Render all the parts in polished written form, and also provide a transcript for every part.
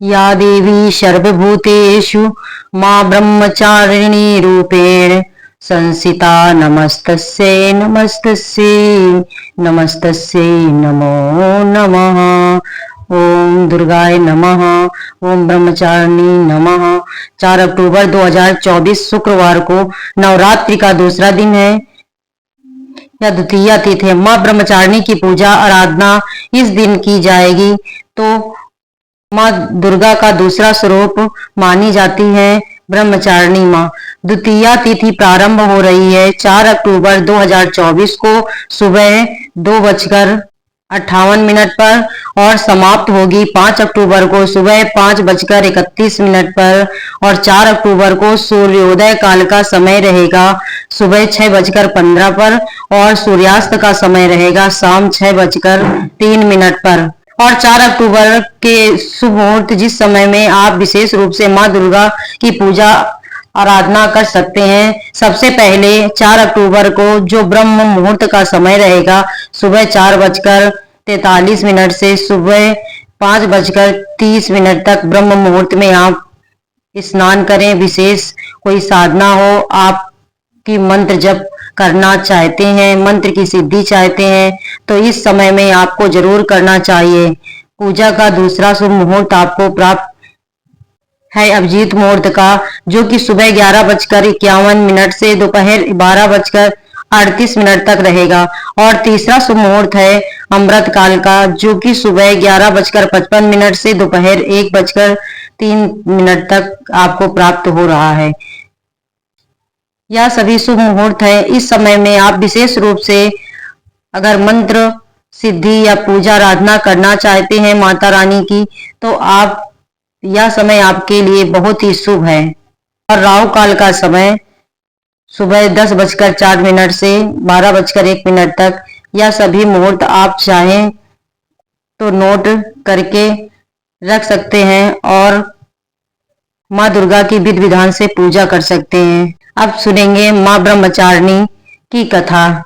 या देवी सर्वभूतेषु मां ब्रह्मचारिणी रूपेण संसिता नमस्तस्यै नमस्तस्यै नमस्तस्यै नमो नमः। ओम दुर्गाय नमः। ओम ब्रह्मचारिणी नमः। 4 अक्टूबर 2024 शुक्रवार को नवरात्रि का दूसरा दिन है या द्वितीया तिथि है। माँ ब्रह्मचारिणी की पूजा आराधना इस दिन की जाएगी। तो माँ दुर्गा का दूसरा स्वरूप मानी जाती है ब्रह्मचारिणी माँ। द्वितीया तिथि प्रारंभ हो रही है 4 अक्टूबर 2024 को सुबह 2:58 पर और समाप्त होगी 5 अक्टूबर को सुबह 5:31 पर और 4 अक्टूबर को सूर्योदय काल का समय रहेगा सुबह 6:15 पर और सूर्यास्त का समय रहेगा शाम 6:03 पर। और 4 अक्टूबर के शुभ मुहूर्त जिस समय में आप विशेष रूप से माँ दुर्गा की पूजा आराधना कर सकते हैं। सबसे पहले 4 अक्टूबर को जो ब्रह्म मुहूर्त का समय रहेगा सुबह 4:43 से सुबह 5:30 तक ब्रह्म मुहूर्त में आप स्नान करें। विशेष कोई साधना हो, आपकी मंत्र जप करना चाहते हैं, मंत्र की सिद्धि चाहते हैं तो इस समय में आपको जरूर करना चाहिए। पूजा का दूसरा शुभ मुहूर्त आपको प्राप्त है अभिजीत मुहूर्त का, जो कि सुबह 11:51 से दोपहर 12:38 तक रहेगा। और तीसरा शुभ मुहूर्त है अमृत काल का, जो कि सुबह 11:55 से दोपहर 1:03 तक आपको प्राप्त हो रहा है। यह सभी शुभ मुहूर्त है। इस समय में आप विशेष रूप से अगर मंत्र सिद्धि या पूजा आराधना करना चाहते हैं माता रानी की तो आप यह समय आपके लिए बहुत ही शुभ है। और राहु काल का समय सुबह 10:04 से 12:01 तक। यह सभी मुहूर्त आप चाहें तो नोट करके रख सकते हैं और माँ दुर्गा की विधि विधान से पूजा कर सकते हैं। अब सुनेंगे माँ ब्रह्मचारिणी की कथा।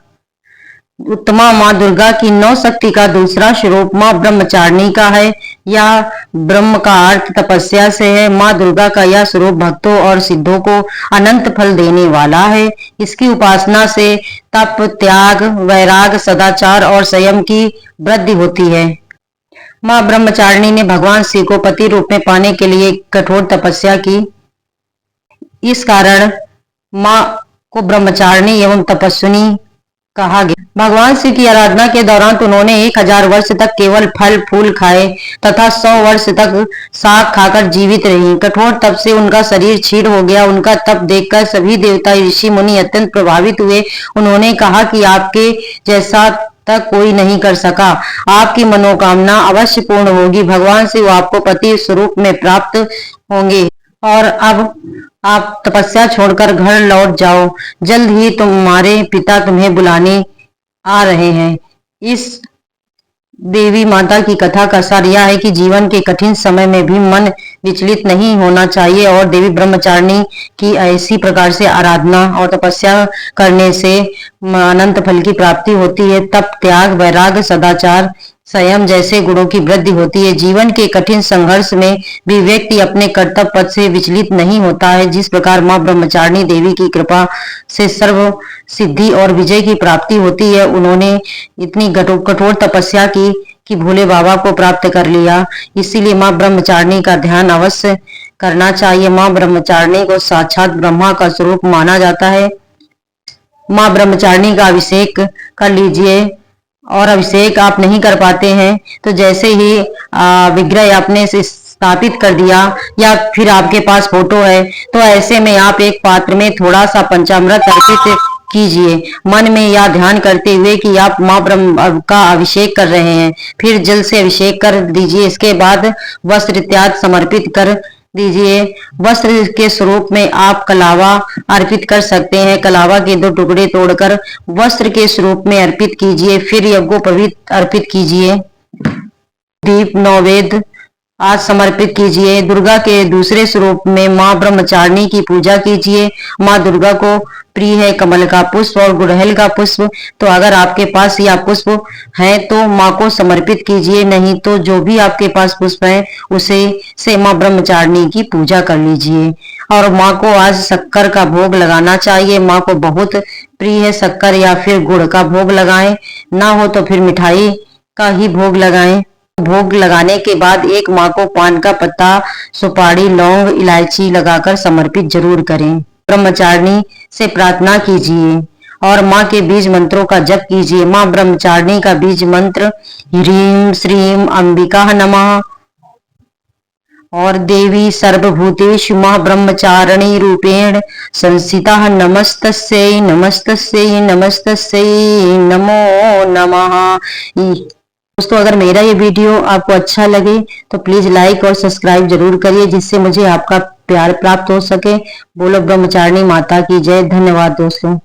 उत्तमा माँ दुर्गा की 9 शक्ति का दूसरा स्वरूप माँ ब्रह्मचारिणी का है। यह ब्रह्म का अर्थ तपस्या से है। माँ दुर्गा का यह स्वरूप भक्तों और सिद्धों को अनंत फल देने वाला है। इसकी उपासना से तप, त्याग, वैराग, सदाचार और संयम की वृद्धि होती है। माँ ब्रह्मचारिणी ने भगवान शिव को पति रूप में पाने के लिए कठोर तपस्या की। इस कारण माँ को ब्रह्मचारिणी एवं तपस्विनी कहा गया। भगवान शिव की आराधना के दौरान उन्होंने 1000 वर्ष तक केवल फल फूल खाए तथा 100 वर्ष तक साग खाकर जीवित रही। कठोर तप से उनका शरीर क्षीण हो गया। उनका तप देखकर सभी देवता, ऋषि, मुनि अत्यंत प्रभावित हुए। उन्होंने कहा कि आपके जैसा तक कोई नहीं कर सका। आपकी मनोकामना अवश्य पूर्ण होगी। भगवान शिव आपको पति स्वरूप में प्राप्त होंगे। और अब आप तपस्या छोड़कर घर लौट जाओ। जल्द ही तुम्हारे पिता तुम्हें बुलाने आ रहे हैं। इस देवी माता की कथा का सार यह है कि जीवन के कठिन समय में भी मन विचलित नहीं होना चाहिए और देवी ब्रह्मचारिणी की ऐसी प्रकार से आराधना और तपस्या करने से अनंत फल की प्राप्ति होती है। तप, त्याग, वैराग, सदाचार, संयम जैसे गुणों की वृद्धि होती है। जीवन के कठिन संघर्ष में भी व्यक्ति अपने कर्तव्य पथ से विचलित नहीं होता है। जिस प्रकार माँ ब्रह्मचारिणी देवी की कृपा से सर्व सिद्धि और विजय की प्राप्ति होती है, उन्होंने इतनी कठोर तपस्या की कि भोले बाबा को प्राप्त कर लिया। इसीलिए माँ ब्रह्मचारिणी का ध्यान अवश्य करना चाहिए। माँ ब्रह्मचारिणी को साक्षात ब्रह्मा का स्वरूप माना जाता है। माँ ब्रह्मचारिणी का अभिषेक कर लीजिए। और अभिषेक आप नहीं कर पाते हैं तो जैसे ही विग्रह आपने स्थापित कर दिया या फिर आपके पास फोटो है तो ऐसे में आप एक पात्र में थोड़ा सा पंचामृत अर्पित कीजिए, मन में या ध्यान करते हुए कि आप माँ ब्रह्म का अभिषेक कर रहे हैं। फिर जल से अभिषेक कर दीजिए। इसके बाद वस्त्र इत्यादि समर्पित कर दीजिए। वस्त्र के स्वरूप में आप कलावा अर्पित कर सकते हैं। कलावा के 2 टुकड़े तोड़कर वस्त्र के स्वरूप में अर्पित कीजिए। फिर यज्ञोपवीत अर्पित कीजिए। दीप, नैवेद्य आज समर्पित कीजिए। दुर्गा के दूसरे स्वरूप में माँ ब्रह्मचारिणी की पूजा कीजिए। माँ दुर्गा को प्रिय है कमल का पुष्प और गुड़हल का पुष्प। तो अगर आपके पास यह पुष्प है तो माँ को समर्पित कीजिए, नहीं तो जो भी आपके पास पुष्प है उसे से माँ ब्रह्मचारिणी की पूजा कर लीजिए। और माँ को आज शक्कर का भोग लगाना चाहिए। माँ को बहुत प्रिय है शक्कर या फिर गुड़ का भोग लगाएं, ना हो तो फिर मिठाई का ही भोग लगाएं। भोग लगाने के बाद एक माँ को पान का पत्ता, सुपारी, लौंग, इलायची लगाकर समर्पित जरूर करें। ब्रह्मचारिणी से प्रार्थना कीजिए और माँ के बीज मंत्रों का जप कीजिए। माँ ब्रह्मचारिणी का बीज मंत्र ह्रीं श्रीं अंबिका नमः और देवी सर्वभूतेषु माँ ब्रह्मचारिणी रूपेण संस्थिता नमस्तस्यै नमस्तस्यै नमस्तस्यै नमो नमः। दोस्तों, अगर मेरा ये वीडियो आपको अच्छा लगे तो प्लीज लाइक और सब्सक्राइब जरूर करिए, जिससे मुझे आपका प्यार प्राप्त हो सके। बोलो ब्रह्मचारिणी माता की जय। धन्यवाद दोस्तों।